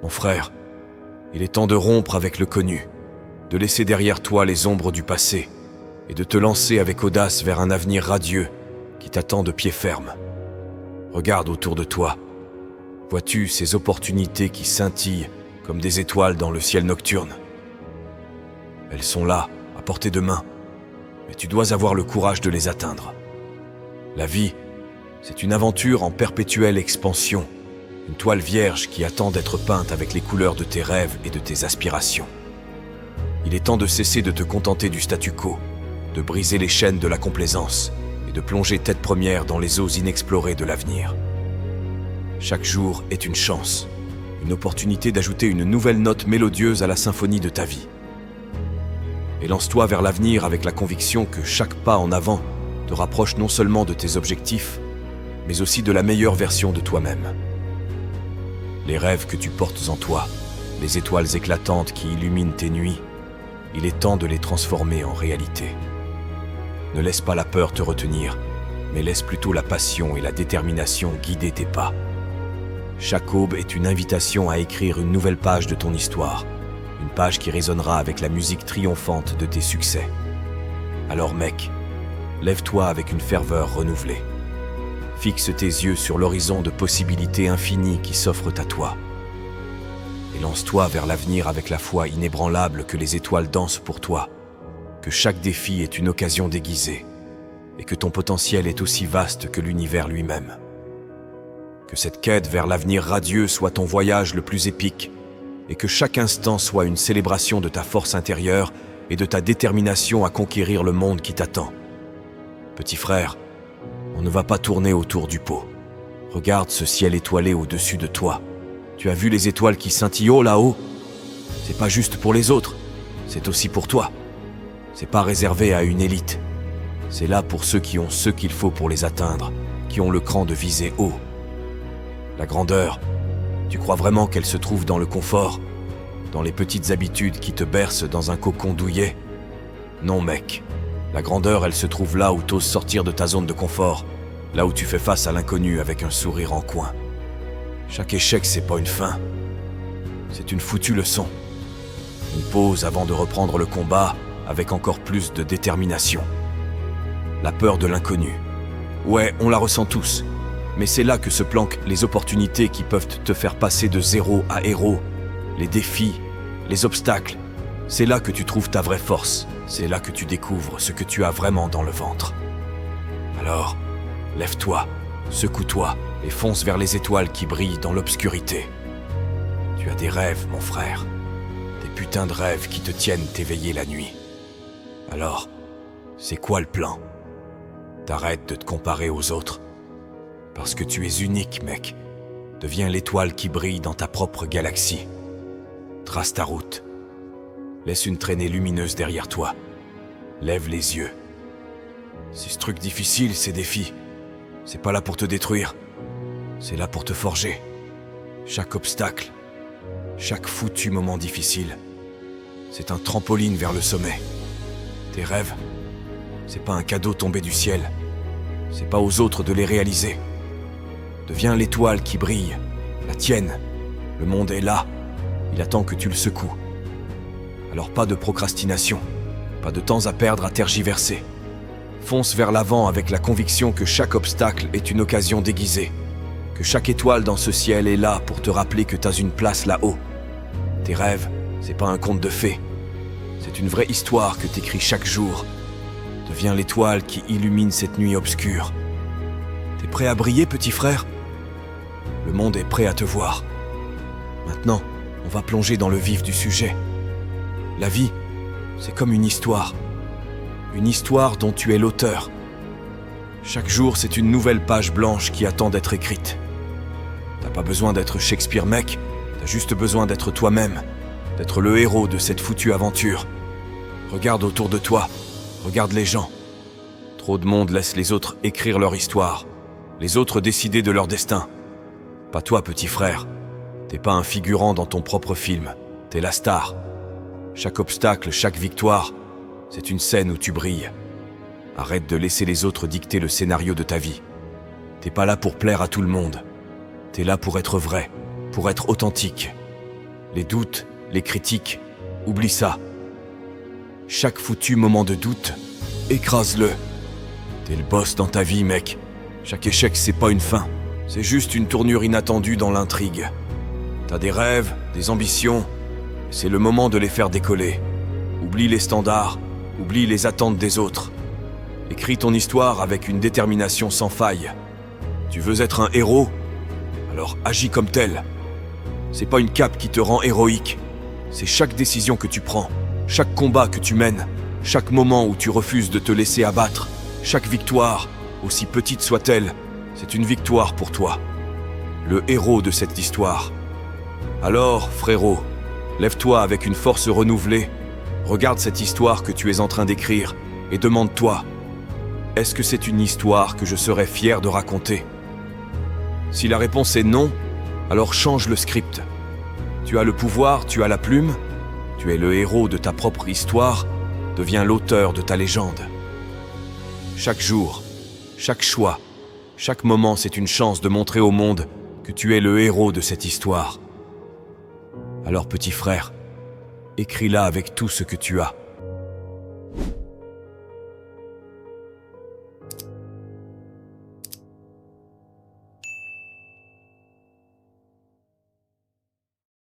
Mon frère, il est temps de rompre avec le connu, de laisser derrière toi les ombres du passé et de te lancer avec audace vers un avenir radieux qui t'attend de pied ferme. Regarde autour de toi. Vois-tu ces opportunités qui scintillent comme des étoiles dans le ciel nocturne? Elles sont là, à portée de main, mais tu dois avoir le courage de les atteindre. La vie, c'est une aventure en perpétuelle expansion, une toile vierge qui attend d'être peinte avec les couleurs de tes rêves et de tes aspirations. Il est temps de cesser de te contenter du statu quo, de briser les chaînes de la complaisance et de plonger tête première dans les eaux inexplorées de l'avenir. Chaque jour est une chance, une opportunité d'ajouter une nouvelle note mélodieuse à la symphonie de ta vie. Et lance-toi vers l'avenir avec la conviction que chaque pas en avant te rapproche non seulement de tes objectifs, mais aussi de la meilleure version de toi-même. Les rêves que tu portes en toi, les étoiles éclatantes qui illuminent tes nuits, il est temps de les transformer en réalité. Ne laisse pas la peur te retenir, mais laisse plutôt la passion et la détermination guider tes pas. Chaque aube est une invitation à écrire une nouvelle page de ton histoire, une page qui résonnera avec la musique triomphante de tes succès. Alors mec, lève-toi avec une ferveur renouvelée. Fixe tes yeux sur l'horizon de possibilités infinies qui s'offrent à toi. Et lance-toi vers l'avenir avec la foi inébranlable que les étoiles dansent pour toi, que chaque défi est une occasion déguisée, et que ton potentiel est aussi vaste que l'univers lui-même. Que cette quête vers l'avenir radieux soit ton voyage le plus épique, et que chaque instant soit une célébration de ta force intérieure et de ta détermination à conquérir le monde qui t'attend. Petit frère, on ne va pas tourner autour du pot. Regarde ce ciel étoilé au-dessus de toi. Tu as vu les étoiles qui scintillent là-haut? C'est pas juste pour les autres, c'est aussi pour toi. C'est pas réservé à une élite. C'est là pour ceux qui ont ce qu'il faut pour les atteindre, qui ont le cran de viser haut. La grandeur, tu crois vraiment qu'elle se trouve dans le confort, dans les petites habitudes qui te bercent dans un cocon douillet? Non mec, la grandeur elle se trouve là où t'oses sortir de ta zone de confort, là où tu fais face à l'inconnu avec un sourire en coin. Chaque échec c'est pas une fin, c'est une foutue leçon. Une pause avant de reprendre le combat avec encore plus de détermination. La peur de l'inconnu. Ouais, on la ressent tous. Mais c'est là que se planquent les opportunités qui peuvent te faire passer de zéro à héros. Les défis, les obstacles. C'est là que tu trouves ta vraie force. C'est là que tu découvres ce que tu as vraiment dans le ventre. Alors, lève-toi, secoue-toi et fonce vers les étoiles qui brillent dans l'obscurité. Tu as des rêves, mon frère. Des putains de rêves qui te tiennent éveillé la nuit. Alors, c'est quoi le plan? T'arrêtes de te comparer aux autres. Parce que tu es unique, mec. Deviens l'étoile qui brille dans ta propre galaxie. Trace ta route. Laisse une traînée lumineuse derrière toi. Lève les yeux. Ces trucs difficiles, ces défis, c'est pas là pour te détruire. C'est là pour te forger. Chaque obstacle, chaque foutu moment difficile, c'est un trampoline vers le sommet. Tes rêves, c'est pas un cadeau tombé du ciel. C'est pas aux autres de les réaliser. Deviens l'étoile qui brille, la tienne. Le monde est là, il attend que tu le secoues. Alors pas de procrastination, pas de temps à perdre à tergiverser. Fonce vers l'avant avec la conviction que chaque obstacle est une occasion déguisée, que chaque étoile dans ce ciel est là pour te rappeler que t'as une place là-haut. Tes rêves, c'est pas un conte de fées, c'est une vraie histoire que t'écris chaque jour. Deviens l'étoile qui illumine cette nuit obscure. T'es prêt à briller, petit frère? Le monde est prêt à te voir. Maintenant, on va plonger dans le vif du sujet. La vie, c'est comme une histoire dont tu es l'auteur. Chaque jour, c'est une nouvelle page blanche qui attend d'être écrite. T'as pas besoin d'être Shakespeare, mec, t'as juste besoin d'être toi-même, d'être le héros de cette foutue aventure. Regarde autour de toi, regarde les gens. Trop de monde laisse les autres écrire leur histoire, les autres décider de leur destin. Pas toi, petit frère. T'es pas un figurant dans ton propre film, t'es la star. Chaque obstacle, chaque victoire, c'est une scène où tu brilles. Arrête de laisser les autres dicter le scénario de ta vie. T'es pas là pour plaire à tout le monde. T'es là pour être vrai, pour être authentique. les doutes, les critiques, oublie ça. Chaque foutu moment de doute, écrase-le. T'es le boss dans ta vie, mec. Chaque échec, c'est pas une fin. C'est juste une tournure inattendue dans l'intrigue. T'as des rêves, des ambitions. C'est le moment de les faire décoller. Oublie les standards, oublie les attentes des autres. Écris ton histoire avec une détermination sans faille. Tu veux être un héros? Alors agis comme tel. C'est pas une cape qui te rend héroïque. C'est chaque décision que tu prends, chaque combat que tu mènes, chaque moment où tu refuses de te laisser abattre, chaque victoire, aussi petite soit-elle, c'est une victoire pour toi. Le héros de cette histoire. Alors, frérot, lève-toi avec une force renouvelée, regarde cette histoire que tu es en train d'écrire et demande-toi, est-ce que c'est une histoire que je serais fier de raconter? Si la réponse est non, alors change le script. Tu as le pouvoir, tu as la plume, tu es le héros de ta propre histoire, deviens l'auteur de ta légende. Chaque jour, chaque choix, chaque moment, c'est une chance de montrer au monde que tu es le héros de cette histoire. Alors petit frère, écris-la avec tout ce que tu as.